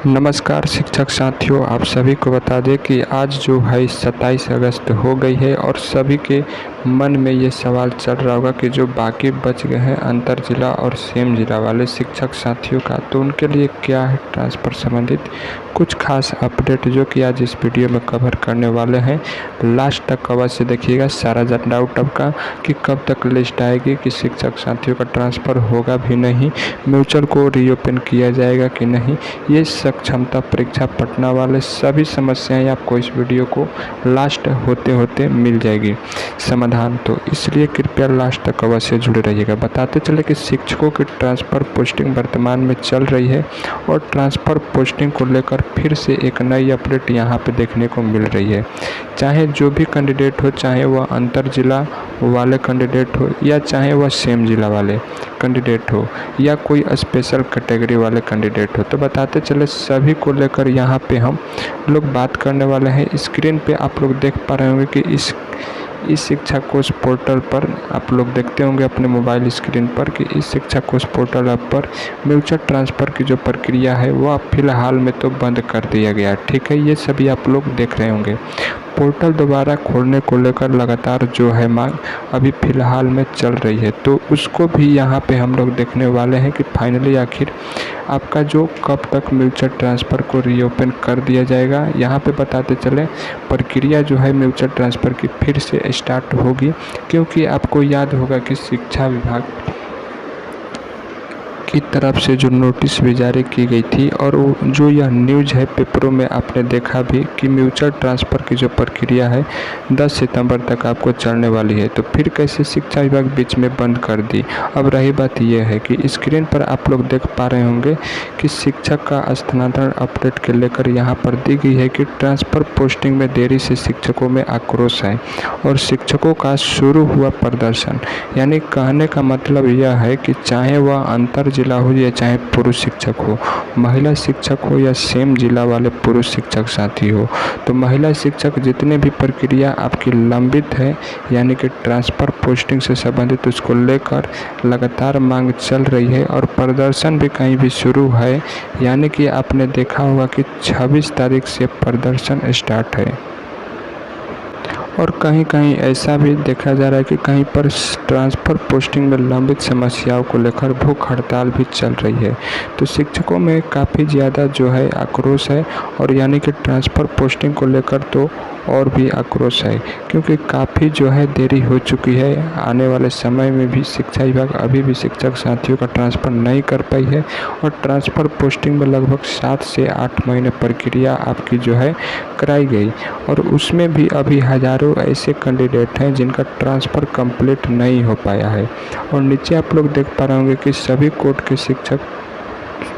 नमस्कार शिक्षक साथियों, आप सभी को बता दें कि आज जो है 27 अगस्त हो गई है और सभी के मन में ये सवाल चल रहा होगा कि जो बाकी बच गए हैं अंतर जिला और सेम जिला वाले शिक्षक साथियों का, तो उनके लिए क्या है ट्रांसफ़र संबंधित कुछ खास अपडेट जो कि आज इस वीडियो में कवर करने वाले हैं। लास्ट तक अवश्य देखिएगा। सारा डाउट आपका कि कब तक लिस्ट आएगी, कि शिक्षक साथियों का ट्रांसफ़र होगा भी नहीं, म्यूचुअल को रीओपन किया जाएगा कि नहीं, ये क्षमता परीक्षा पटना वाले सभी समस्याएं आपको इस वीडियो को लास्ट होते होते मिल जाएगी समाधान। तो इसलिए कृपया लास्ट तक अवश्य जुड़े रहिएगा। बताते चले कि शिक्षकों की ट्रांसफ़र पोस्टिंग वर्तमान में चल रही है और ट्रांसफ़र पोस्टिंग को लेकर फिर से एक नई अपडेट यहाँ पे देखने को मिल रही है। चाहे जो भी कैंडिडेट हो, चाहे वह अंतर जिला वाले कैंडिडेट हो या चाहे वह सेम जिला वाले कैंडिडेट हो या कोई स्पेशल कैटेगरी वाले कैंडिडेट हो, तो बताते चले सभी को लेकर यहाँ पे हम लोग बात करने वाले हैं। स्क्रीन पे आप लोग देख पा रहे होंगे कि इस शिक्षा कोश पोर्टल पर आप लोग देखते होंगे अपने मोबाइल स्क्रीन पर कि इस शिक्षा कोश पोर्टल ऐप पर म्यूचुअल ट्रांसफ़र की जो प्रक्रिया है वह फिलहाल में तो बंद कर दिया गया। ठीक है, ये सभी आप लोग देख रहे होंगे। पोर्टल दोबारा खोलने को लेकर लगातार जो है मांग अभी फ़िलहाल में चल रही है, तो उसको भी यहाँ पे हम लोग देखने वाले हैं कि फाइनली आखिर आपका जो कब तक म्यूचुअल ट्रांसफ़र को रीओपन कर दिया जाएगा। यहाँ पे बताते चले प्रक्रिया जो है म्यूचुअल ट्रांसफ़र की फिर से स्टार्ट होगी, क्योंकि आपको याद होगा कि शिक्षा विभाग की तरफ से जो नोटिस भी जारी की गई थी और जो यह न्यूज़ है पेपरों में आपने देखा भी कि म्यूचुअल ट्रांसफ़र की जो प्रक्रिया है 10 सितंबर तक आपको चलने वाली है। तो फिर कैसे शिक्षा विभाग बीच में बंद कर दी। अब रही बात यह है कि स्क्रीन पर आप लोग देख पा रहे होंगे कि शिक्षक का स्थानांतरण अपडेट के लेकर यहाँ पर दी गई है कि ट्रांसफ़र पोस्टिंग में देरी से शिक्षकों में आक्रोश है और शिक्षकों का शुरू हुआ प्रदर्शन। यानी कहने का मतलब यह है कि चाहे वह अंतर जिला हो या चाहे पुरुष शिक्षक हो, महिला शिक्षक हो या सेम जिला वाले पुरुष शिक्षक साथी हो, तो महिला शिक्षक जितने भी प्रक्रिया आपकी लंबित है यानी कि ट्रांसफ़र पोस्टिंग से संबंधित, उसको लेकर लगातार मांग चल रही है और प्रदर्शन भी कहीं भी शुरू है। यानी कि आपने देखा होगा कि 26 तारीख से प्रदर्शन स्टार्ट है और कहीं कहीं ऐसा भी देखा जा रहा है कि कहीं पर ट्रांसफ़र पोस्टिंग में लंबित समस्याओं को लेकर भूख हड़ताल भी चल रही है। तो शिक्षकों में काफ़ी ज़्यादा जो है आक्रोश है और यानी कि ट्रांसफ़र पोस्टिंग को लेकर तो और भी आक्रोश है, क्योंकि काफ़ी जो है देरी हो चुकी है। आने वाले समय में भी शिक्षा विभाग अभी भी शिक्षक साथियों का ट्रांसफ़र नहीं कर पाई है और ट्रांसफ़र पोस्टिंग में लगभग 7 से 8 महीने प्रक्रिया आपकी जो है कराई गई और उसमें भी अभी हज़ारों ऐसे कैंडिडेट हैं जिनका ट्रांसफ़र कंप्लीट नहीं हो पाया है। और नीचे आप लोग देख पा रहे होंगे कि सभी कोर्ट के शिक्षक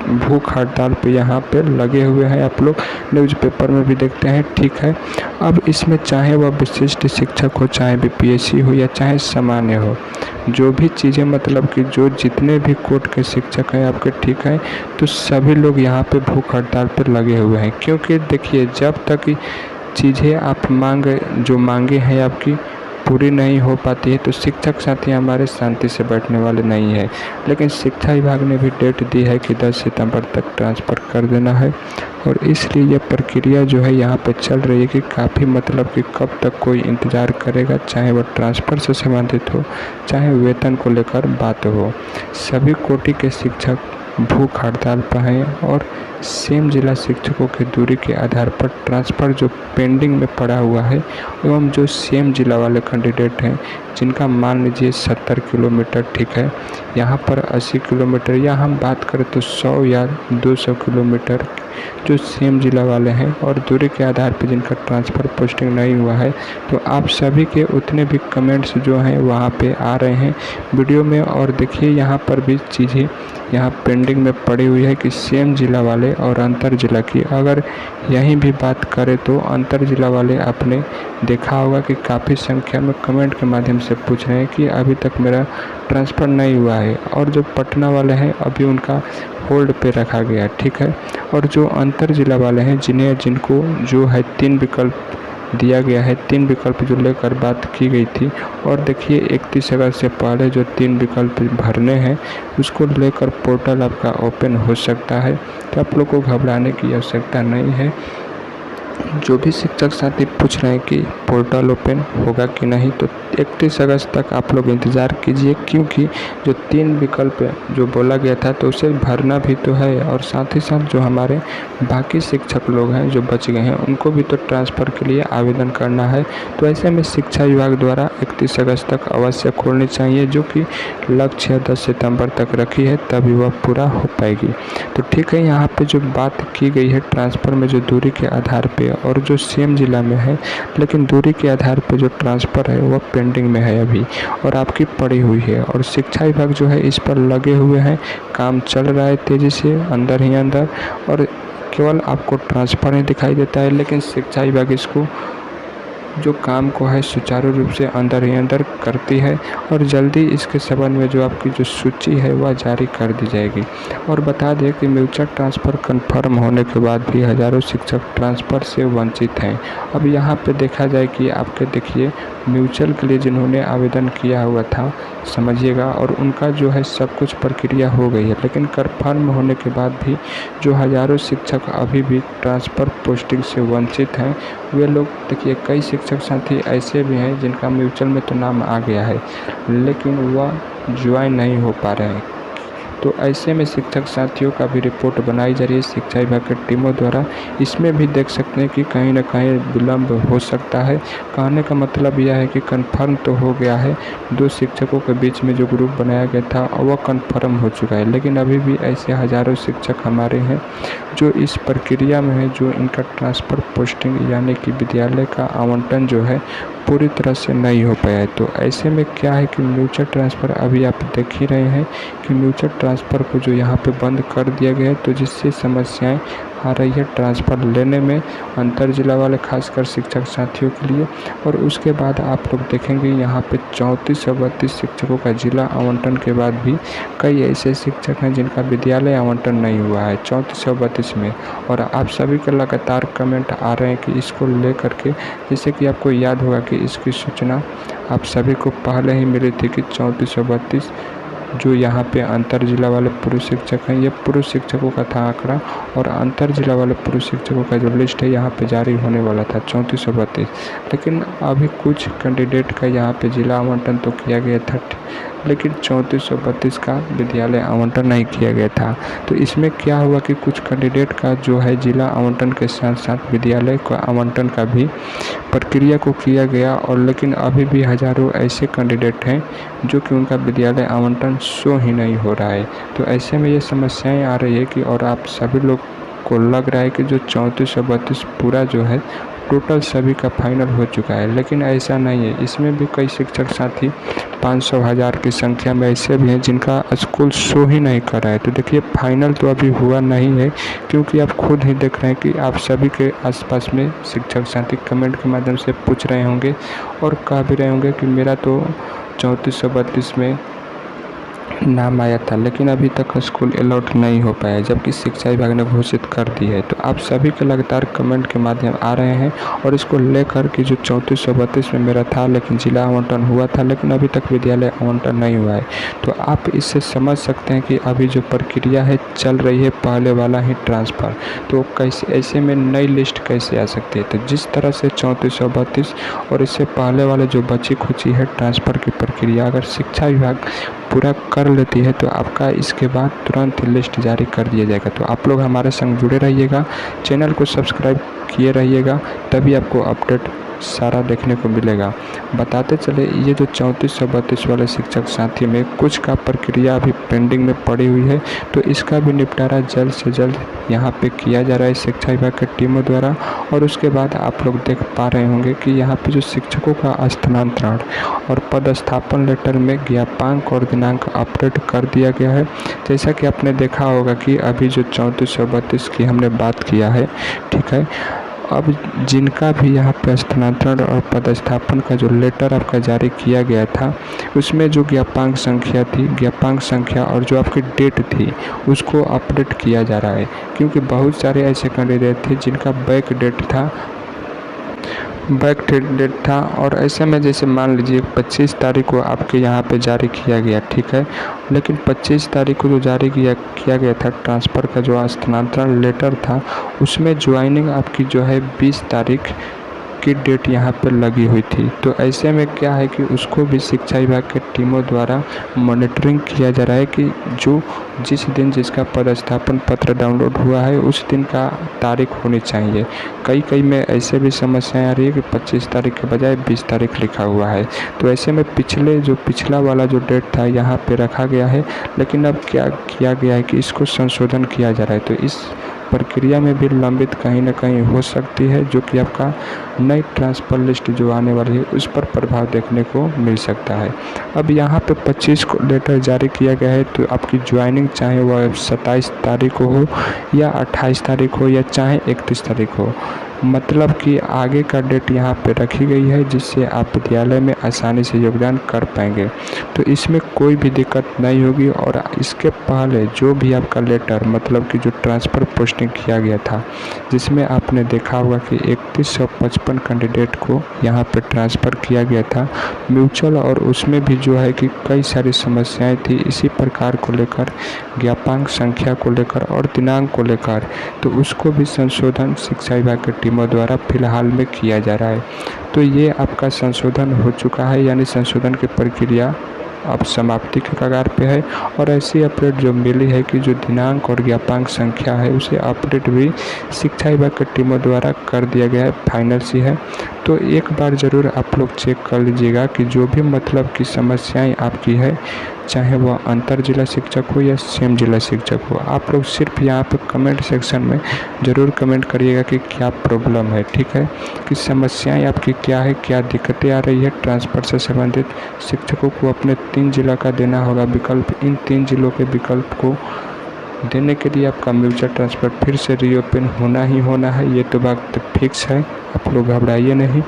भूख हड़ताल पे यहाँ पे लगे हुए हैं। आप लोग न्यूज़पेपर में भी देखते हैं। ठीक है, अब इसमें चाहे वह विशिष्ट शिक्षक हो, चाहे बीपीएससी हो या चाहे सामान्य हो, जो भी चीज़ें मतलब कि जो जितने भी कोर्ट के शिक्षक हैं आपके, ठीक है, तो सभी लोग यहाँ पे भूख हड़ताल पे लगे हुए हैं। क्योंकि देखिए, जब तक चीज़ें आप जो मांगे हैं आपकी पूरी नहीं हो पाती है तो शिक्षक साथी हमारे शांति से बैठने वाले नहीं है। लेकिन शिक्षा विभाग ने भी डेट दी है कि 10 सितंबर तक ट्रांसफ़र कर देना है और इसलिए यह प्रक्रिया जो है यहाँ पे चल रही है कि काफ़ी मतलब कि कब तक कोई इंतज़ार करेगा, चाहे वह ट्रांसफ़र से संबंधित हो, चाहे वेतन को लेकर बात हो। सभी कोटि के शिक्षक भूख हड़ताल पर हैं और सेम जिला शिक्षकों की दूरी के आधार पर ट्रांसफ़र जो पेंडिंग में पड़ा हुआ है एवं जो सेम जिला वाले कैंडिडेट हैं जिनका मान लीजिए 70 किलोमीटर, ठीक है, यहाँ पर 80 किलोमीटर या हम बात करें तो 100 या 200 किलोमीटर जो सेम जिला वाले हैं और दूरी के आधार पर जिनका ट्रांसफ़र पोस्टिंग नहीं हुआ है, तो आप सभी के उतने भी कमेंट्स जो हैं वहाँ पे आ रहे हैं वीडियो में। और देखिए यहाँ पर भी चीज़ें यहाँ पेंडिंग में पड़ी हुई है कि सेम जिला वाले और अंतर जिला की अगर यहीं भी बात करें तो अंतर जिला वाले आपने देखा होगा कि काफ़ी संख्या में कमेंट के माध्यम से पूछ रहे हैं कि अभी तक मेरा ट्रांसफ़र नहीं हुआ है और जो पटना वाले हैं अभी उनका होल्ड पे रखा गया। ठीक है, और जो अंतर जिला वाले हैं जिनको जो है 3 विकल्प दिया गया है, 3 विकल्प जो लेकर बात की गई थी। और देखिए 31 अगस्त से पहले जो 3 विकल्प भरने हैं उसको लेकर पोर्टल आपका ओपन हो सकता है, तो आप लोग को घबराने की आवश्यकता नहीं है। जो भी शिक्षक साथी पूछ रहे हैं कि पोर्टल ओपन होगा कि नहीं, तो 31 अगस्त तक आप लोग इंतज़ार कीजिए, क्योंकि जो 3 विकल्प जो बोला गया था तो उसे भरना भी तो है, और साथ ही साथ जो हमारे बाकी शिक्षक लोग हैं जो बच गए हैं उनको भी तो ट्रांसफ़र के लिए आवेदन करना है। तो ऐसे में शिक्षा विभाग द्वारा 31 अगस्त तक अवश्य खोलनी चाहिए, जो कि लक्ष्य 10 सितंबर तक रखी है, तभी वह पूरा हो पाएगी। तो ठीक है, यहाँ पे जो बात की गई है ट्रांसफ़र में जो दूरी के आधार पे, और जो सेम ज़िला में है लेकिन दूरी के आधार पे जो ट्रांसफ़र है वह पेंडिंग में है अभी, और आपकी पड़ी हुई है, और शिक्षा विभाग जो है इस पर लगे हुए हैं, काम चल रहा है तेज़ी से अंदर ही अंदर, और केवल आपको ट्रांसफ़र ही दिखाई देता है, लेकिन शिक्षा विभाग इसको जो काम को है सुचारू रूप से अंदर ही अंदर करती है, और जल्दी इसके संबंध में जो आपकी जो सूची है वह जारी कर दी जाएगी। और बता दें कि म्यूचुअल ट्रांसफ़र कन्फर्म होने के बाद भी हज़ारों शिक्षक ट्रांसफ़र से वंचित हैं। अब यहाँ पे देखा जाए कि आपके देखिए म्यूचुअल के लिए जिन्होंने आवेदन किया हुआ था समझिएगा, और उनका जो है सब कुछ प्रक्रिया हो गई है, लेकिन कन्फर्म होने के बाद भी जो हज़ारों शिक्षक अभी भी ट्रांसफ़र पोस्टिंग से वंचित हैं, वे लोग देखिए कई शिक्षक साथी ऐसे भी हैं जिनका म्यूचुअल में तो नाम आ गया है लेकिन वह ज्वाइन नहीं हो पा रहे हैं। तो ऐसे में शिक्षक साथियों का भी रिपोर्ट बनाई जा रही है शिक्षा विभाग की टीमों द्वारा। इसमें भी देख सकते हैं कि कहीं ना कहीं विलम्ब हो सकता है। कहने का मतलब यह है कि कन्फर्म तो हो गया है, 2 शिक्षकों के बीच में जो ग्रुप बनाया गया था वह कन्फर्म हो चुका है, लेकिन अभी भी ऐसे हज़ारों शिक्षक हमारे हैं जो इस प्रक्रिया में है, जो इनका ट्रांसफ़र पोस्टिंग यानी कि विद्यालय का आवंटन जो है पूरी तरह से नहीं हो पाया है। तो ऐसे में क्या है कि म्यूचुअल ट्रांसफ़र अभी आप देख ही रहे हैं कि म्यूचुअल ट्रांसफ़र को जो यहाँ पे बंद कर दिया गया है, तो जिससे समस्याएं आ रही है ट्रांसफ़र लेने में अंतर जिला वाले खासकर शिक्षक साथियों के लिए। और उसके बाद आप लोग देखेंगे यहाँ पे 3432 शिक्षकों का जिला आवंटन के बाद भी कई ऐसे शिक्षक हैं जिनका विद्यालय आवंटन नहीं हुआ है 3432 में। और आप सभी के लगातार कमेंट आ रहे हैं कि इसको लेकर के, जैसे कि आपको याद होगा कि इसकी सूचना आप सभी को पहले ही मिली थी कि 3432 जो यहाँ पे अंतर जिला वाले पुरुष शिक्षक हैं, ये पुरुष शिक्षकों का था आंकड़ा, और अंतर जिला वाले पुरुष शिक्षकों का जो लिस्ट है यहाँ पे जारी होने वाला था 3432। लेकिन अभी कुछ कैंडिडेट का यहाँ पे जिला आवंटन तो किया गया था, लेकिन 3432 का विद्यालय आवंटन नहीं किया गया था। तो इसमें क्या हुआ कि कुछ कैंडिडेट का जो है जिला आवंटन के साथ साथ विद्यालय का आवंटन का भी प्रक्रिया को किया गया, और लेकिन अभी भी हज़ारों ऐसे कैंडिडेट हैं जो कि उनका विद्यालय आवंटन शो ही नहीं हो रहा है। तो ऐसे में ये समस्याएं आ रही है कि, और आप सभी लोग को लग रहा है कि जो 3432 पूरा जो है टोटल सभी का फाइनल हो चुका है, लेकिन ऐसा नहीं है। इसमें भी कई शिक्षक साथी 500 हज़ार की संख्या में ऐसे भी हैं जिनका स्कूल शो ही नहीं कर रहा है। तो देखिए फाइनल तो अभी हुआ नहीं है, क्योंकि आप खुद ही देख रहे हैं कि आप सभी के आसपास में शिक्षक साथी कमेंट के माध्यम से पूछ रहे होंगे और कह भी रहे होंगे कि मेरा तो 3432 में नाम आया था लेकिन अभी तक स्कूल अलॉट नहीं हो पाया, जबकि शिक्षा विभाग ने घोषित कर दी है। तो आप सभी के लगातार कमेंट के माध्यम आ रहे हैं, और इसको लेकर कि जो 3432 में मेरा था लेकिन जिला आवंटन हुआ था लेकिन अभी तक विद्यालय आवंटन नहीं हुआ है। तो आप इससे समझ सकते हैं कि अभी जो प्रक्रिया है चल रही है पहले वाला ही ट्रांसफ़र, तो कैसे ऐसे में नई लिस्ट कैसे आ सकती है। तो जिस तरह से 3432 और इससे पहले वाले जो बची खुची है ट्रांसफ़र की प्रक्रिया अगर शिक्षा विभाग पूरा कर लेती है तो आपका इसके बाद तुरंत लिस्ट जारी कर दिया जाएगा। तो आप लोग हमारे संग जुड़े रहिएगा, चैनल को सब्सक्राइब किए रहिएगा, तभी आपको अपडेट सारा देखने को मिलेगा। बताते चले, ये जो 3432 वाले शिक्षक साथी में कुछ का प्रक्रिया अभी पेंडिंग में पड़ी हुई है, तो इसका भी निपटारा जल्द से जल्द यहाँ पे किया जा रहा है शिक्षा विभाग की टीमों द्वारा। और उसके बाद आप लोग देख पा रहे होंगे कि यहाँ पे जो शिक्षकों का स्थानांतरण और पदस्थापन लेटर में ज्ञापांक और दिनांक अपडेट कर दिया गया है। जैसा कि आपने देखा होगा कि अभी जो 3432 की हमने बात किया है, ठीक है, अब जिनका भी यहाँ पे स्थानांतरण और पदस्थापन का जो लेटर आपका जारी किया गया था उसमें जो ज्ञापांक संख्या थी, ज्ञापांक संख्या और जो आपकी डेट थी उसको अपडेट किया जा रहा है, क्योंकि बहुत सारे ऐसे कैंडिडेट थे जिनका बैक डेट था बैक डेट था। और ऐसे में जैसे मान लीजिए 25 तारीख को आपके यहाँ पे जारी किया गया, ठीक है, लेकिन 25 तारीख को जो जारी किया गया था ट्रांसफ़र का जो स्थानांतरण लेटर था, उसमें ज्वाइनिंग आपकी जो है 20 तारीख की डेट यहाँ पर लगी हुई थी। तो ऐसे में क्या है कि उसको भी शिक्षा विभाग के टीमों द्वारा मॉनिटरिंग किया जा रहा है कि जो जिस दिन जिसका पदस्थापन पत्र डाउनलोड हुआ है उस दिन का तारीख होनी चाहिए। कई में ऐसे भी समस्याएं आ रही है कि 25 तारीख के बजाय 20 तारीख लिखा हुआ है। तो ऐसे में पिछला वाला जो डेट था यहाँ पे रखा गया है, लेकिन अब क्या किया गया है कि इसको संशोधन किया जा रहा है। तो इस प्रक्रिया में भी लंबित कहीं ना कहीं हो सकती है, जो कि आपका नई ट्रांसफ़र लिस्ट जो आने वाली है उस पर प्रभाव देखने को मिल सकता है। अब यहाँ पे 25 को लेटर जारी किया गया है, तो आपकी ज्वाइनिंग चाहे वह 27 तारीख को हो या 28 तारीख हो या चाहे 31 तारीख हो, मतलब कि आगे का डेट यहाँ पे रखी गई है, जिससे आप विद्यालय में आसानी से योगदान कर पाएंगे। तो इसमें कोई भी दिक्कत नहीं होगी। और इसके पहले जो भी आपका लेटर, मतलब कि जो ट्रांसफ़र पोस्टिंग किया गया था, जिसमें आपने देखा होगा कि 3155 कैंडिडेट को यहाँ पे ट्रांसफ़र किया गया था म्यूचुअल, और उसमें भी जो है कि कई सारी समस्याएं थी इसी प्रकार को लेकर, ज्ञापांक संख्या को लेकर और दिनांक को लेकर। तो उसको भी संशोधन शिक्षा विभाग की टीमों द्वारा फिलहाल में किया जा रहा है। तो ये आपका संशोधन हो चुका है, यानी संशोधन की प्रक्रिया अब समाप्ति के कगार पे है। और ऐसी अपडेट जो मिली है कि जो दिनांक और ज्ञापांक संख्या है उसे अपडेट भी शिक्षा विभाग की टीमों द्वारा कर दिया गया है, फाइनल सी है। तो एक बार ज़रूर आप लोग चेक कर लीजिएगा कि जो भी मतलब की समस्याएं आपकी है, चाहे वह अंतर जिला शिक्षक हो या सेम जिला शिक्षक हो, आप लोग सिर्फ यहाँ पे कमेंट सेक्शन में ज़रूर कमेंट करिएगा कि क्या प्रॉब्लम है, ठीक है, कि समस्याएं आपकी क्या है, क्या दिक्कतें आ रही है ट्रांसफ़र से संबंधित। शिक्षकों को अपने 3 जिला का देना होगा विकल्प। इन 3 जिलों के विकल्प को देने के लिए आपका म्यूचुअल ट्रांसफ़र फिर से रीओपन होना ही होना है, ये तो बात फिक्स है, आप लोग घबराइए नहीं।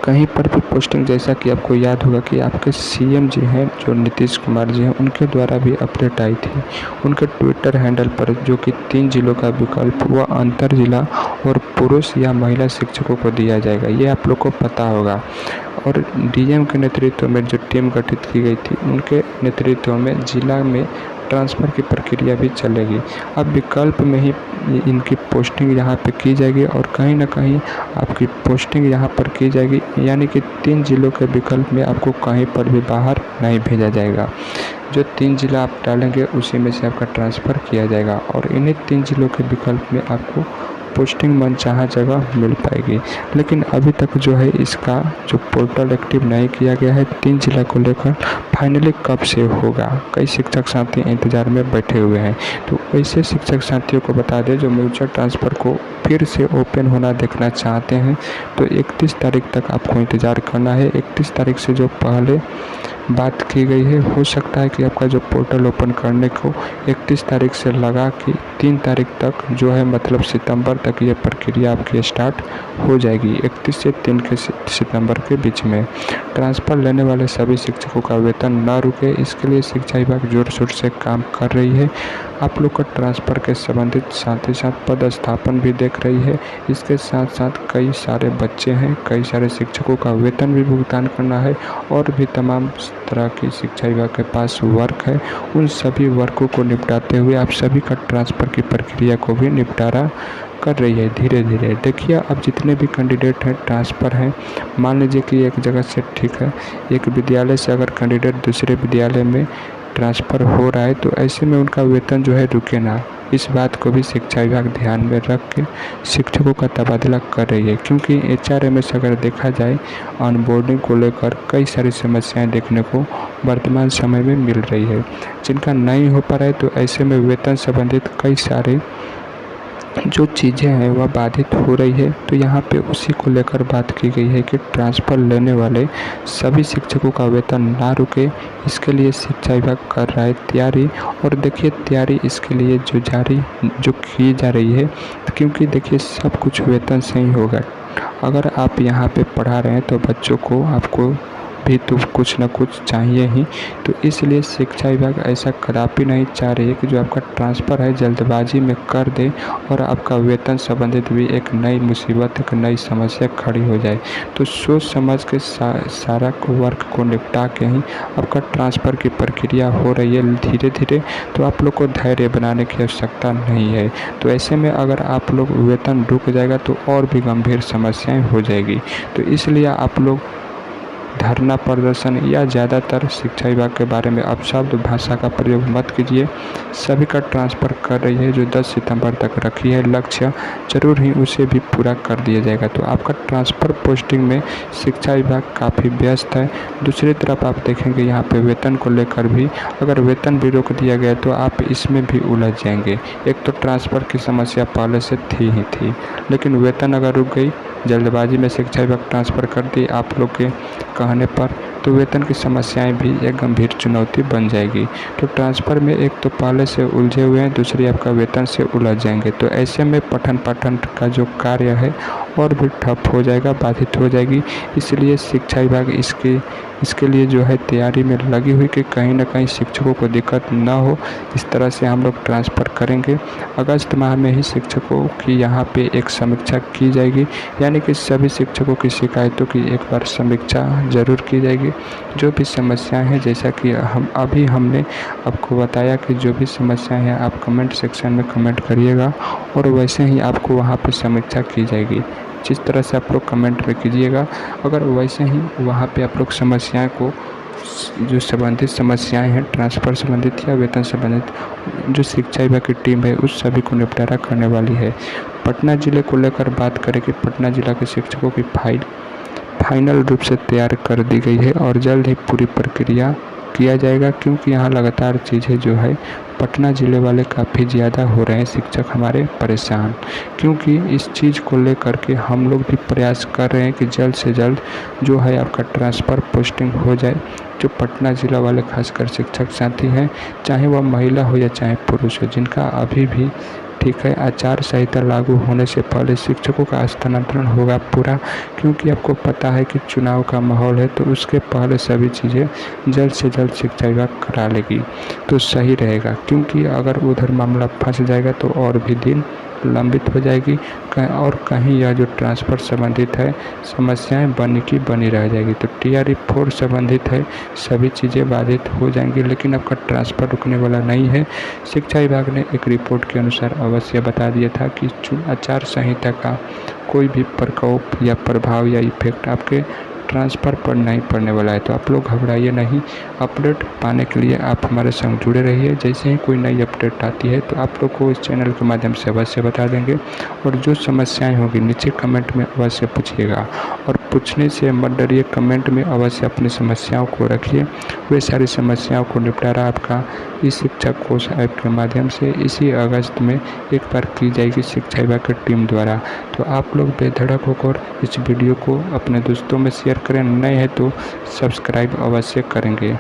कहीं पर भी पोस्टिंग, जैसा कि आपको याद होगा कि आपके सीएम जी हैं जो नीतीश कुमार जी हैं, उनके द्वारा भी अपडेट आई थी उनके ट्विटर हैंडल पर, जो कि 3 जिलों का विकल्प वह अंतर जिला और पुरुष या महिला शिक्षकों को दिया जाएगा, ये आप लोग को पता होगा। और डीएम के नेतृत्व में जो टीम गठित की गई थी, उनके नेतृत्व में जिला में ट्रांसफ़र की प्रक्रिया भी चलेगी। अब विकल्प में ही इनकी पोस्टिंग यहाँ पे की जाएगी और कहीं ना कहीं आपकी पोस्टिंग यहाँ पर की जाएगी, यानी कि 3 जिलों के विकल्प में आपको कहीं पर भी बाहर नहीं भेजा जाएगा। जो 3 जिला आप डालेंगे उसी में से आपका ट्रांसफ़र किया जाएगा और इन्हीं 3 जिलों के विकल्प में आपको पोस्टिंग मनचाहा जगह मिल पाएगी। लेकिन अभी तक जो है इसका जो पोर्टल एक्टिव नहीं किया गया है 3 जिला को लेकर, फाइनली कब से होगा, कई शिक्षक साथी इंतज़ार में बैठे हुए हैं। तो ऐसे शिक्षक साथियों को बता दें जो म्यूचुअल ट्रांसफ़र को फिर से ओपन होना देखना चाहते हैं, तो 31 तारीख तक आपको इंतज़ार करना है। 31 तारीख से जो पहले बात की गई है, हो सकता है कि आपका जो पोर्टल ओपन करने को 31 तारीख से लगा कि 3 तारीख तक जो है, मतलब सितंबर तक ये प्रक्रिया आपकी स्टार्ट हो जाएगी। 31 से 3 के सितंबर के बीच में ट्रांसफ़र लेने वाले सभी शिक्षकों का वेतन न रुके, इसके लिए शिक्षा विभाग जोर शोर से काम कर रही है। आप लोग का ट्रांसफ़र के संबंधित साथ ही साथ पदस्थापन भी देख रही है। इसके साथ साथ कई सारे बच्चे हैं, कई सारे शिक्षकों का वेतन भी भुगतान करना है और भी तमाम तरह की शिक्षा विभाग के पास वर्क है। उन सभी वर्कों को निपटाते हुए आप सभी का ट्रांसफ़र की प्रक्रिया को भी निपटारा कर रही है धीरे धीरे। देखिए, अब जितने भी कैंडिडेट हैं ट्रांसफ़र हैं, मान लीजिए कि एक जगह से, ठीक है, एक विद्यालय से अगर कैंडिडेट दूसरे विद्यालय में ट्रांसफ़र हो रहा है, तो ऐसे में उनका वेतन जो है रुके ना, इस बात को भी शिक्षा विभाग ध्यान में रख के शिक्षकों का तबादला कर रही है। क्योंकि HRMS अगर देखा जाए, ऑनबोर्डिंग को लेकर कई सारी समस्याएं देखने को वर्तमान समय में मिल रही है, जिनका नहीं हो पा रहा है। तो ऐसे में वेतन संबंधित कई सारे जो चीज़ें हैं वह बाधित हो रही है। तो यहाँ पे उसी को लेकर बात की गई है कि ट्रांसफ़र लेने वाले सभी शिक्षकों का वेतन ना रुके, इसके लिए शिक्षा विभाग कर रहा है तैयारी। और देखिए, तैयारी इसके लिए जो की जा रही है, क्योंकि देखिए सब कुछ वेतन से ही होगा। अगर आप यहाँ पे पढ़ा रहे हैं तो बच्चों को आपको भी तो कुछ न कुछ चाहिए ही। तो इसलिए शिक्षा विभाग ऐसा कदापि नहीं चाह रही है कि जो आपका ट्रांसफ़र है जल्दबाजी में कर दे और आपका वेतन संबंधित भी एक नई मुसीबत, एक नई समस्या खड़ी हो जाए। तो सोच समझ के सारा वर्क को निपटा के ही आपका ट्रांसफ़र की प्रक्रिया हो रही है धीरे धीरे। तो आप लोग को धैर्य बनाने की आवश्यकता नहीं है। तो ऐसे में अगर आप लोग वेतन रुक जाएगा तो और भी गंभीर समस्याएं हो जाएगी। तो इसलिए आप लोग धरना प्रदर्शन या ज़्यादातर शिक्षा विभाग के बारे में अपशब्द भाषा का प्रयोग मत कीजिए। सभी का ट्रांसफ़र कर रही है जो 10 सितंबर तक रखी है लक्ष्य, ज़रूर ही उसे भी पूरा कर दिया जाएगा। तो आपका ट्रांसफ़र पोस्टिंग में शिक्षा विभाग काफ़ी व्यस्त है। दूसरी तरफ आप देखेंगे यहाँ पे वेतन को लेकर भी, अगर वेतन भी रोक दिया गया तो आप इसमें भी उलझ जाएंगे। एक तो ट्रांसफ़र की समस्या पहले से थी ही थी, लेकिन वेतन अगर रुक गई, जल्दबाजी में शिक्षा विभाग ट्रांसफ़र कर दी आप लोग के कहने पर, तो वेतन की समस्याएं भी एक गंभीर चुनौती बन जाएगी। तो ट्रांसफ़र में एक तो पहले से उलझे हुए हैं, दूसरी आपका वेतन से उलझ जाएंगे। तो ऐसे में पठन पाठन का जो कार्य है और भी ठप हो जाएगा, बाधित हो जाएगी। इसलिए शिक्षा विभाग इसके लिए जो है तैयारी में लगी हुई कि कहीं ना कहीं शिक्षकों को दिक्कत ना हो। इस तरह से हम लोग ट्रांसफ़र करेंगे। अगस्त माह में ही शिक्षकों की यहाँ पे एक समीक्षा की जाएगी, यानी कि सभी शिक्षकों की शिकायतों की एक बार समीक्षा ज़रूर की जाएगी। जो भी समस्याएं हैं, जैसा कि हमने आपको बताया कि जो भी समस्याएं हैं आप कमेंट सेक्शन में कमेंट करिएगा और वैसे ही आपको वहाँ पे समीक्षा की जाएगी। जिस तरह से आप लोग कमेंट में कीजिएगा, अगर वैसे ही वहाँ पे आप लोग समस्याएं को, जो संबंधित समस्याएं हैं ट्रांसफ़र संबंधित या वेतन संबंधित, जो शिक्षा विभाग की टीम है उस सभी को निपटारा करने वाली है। पटना ज़िले को लेकर बात करें कि पटना ज़िला के शिक्षकों की फाइनल रूप से तैयार कर दी गई है और जल्द ही पूरी प्रक्रिया किया जाएगा, क्योंकि यहाँ लगातार चीज़ें जो है पटना ज़िले वाले काफ़ी ज़्यादा हो रहे हैं शिक्षक हमारे परेशान, क्योंकि इस चीज़ को लेकर के हम लोग भी प्रयास कर रहे हैं कि जल्द से जल्द जो है आपका ट्रांसफ़र पोस्टिंग हो जाए। जो पटना ज़िला वाले खासकर शिक्षक साथी हैं, चाहे वह महिला हो या चाहे पुरुष हो, जिनका अभी भी ठीक है आचार संहिता लागू होने से पहले शिक्षकों का स्थानांतरण होगा पूरा, क्योंकि आपको पता है कि चुनाव का माहौल है, तो उसके पहले सभी चीज़ें जल्द से जल्द शिक्षा विभाग करा लेगी तो सही रहेगा। क्योंकि अगर उधर मामला फंस जाएगा तो और भी दिन लंबित हो जाएगी और कहीं यह जो ट्रांसफ़र संबंधित है समस्याएं बनी की बनी रह जाएगी। तो TRE-4 संबंधित है, सभी चीज़ें बाधित हो जाएंगी, लेकिन आपका ट्रांसफ़र रुकने वाला नहीं है। शिक्षा विभाग ने एक रिपोर्ट के अनुसार अवश्य बता दिया था कि आचार संहिता का कोई भी प्रकोप या प्रभाव या इफेक्ट आपके ट्रांसफ़र पर नहीं पड़ने वाला है। तो आप लोग घबराइए नहीं। अपडेट पाने के लिए आप हमारे संग जुड़े रहिए। जैसे ही कोई नई अपडेट आती है तो आप लोग को इस चैनल के माध्यम से अवश्य बता देंगे। और जो समस्याएं होंगी नीचे कमेंट में अवश्य पूछिएगा, और पूछने से मत डरिए, कमेंट में अवश्य अपनी समस्याओं को रखिए। वे सारी समस्याओं को निपटारा आपका इस शिक्षा कोश ऐप के माध्यम से इसी अगस्त में एक बार की जाएगी शिक्षा विभाग की टीम द्वारा। तो आप लोग बेधड़क होकर इस वीडियो को अपने दोस्तों में शेयर करें, नए हैं तो सब्सक्राइब अवश्य करेंगे।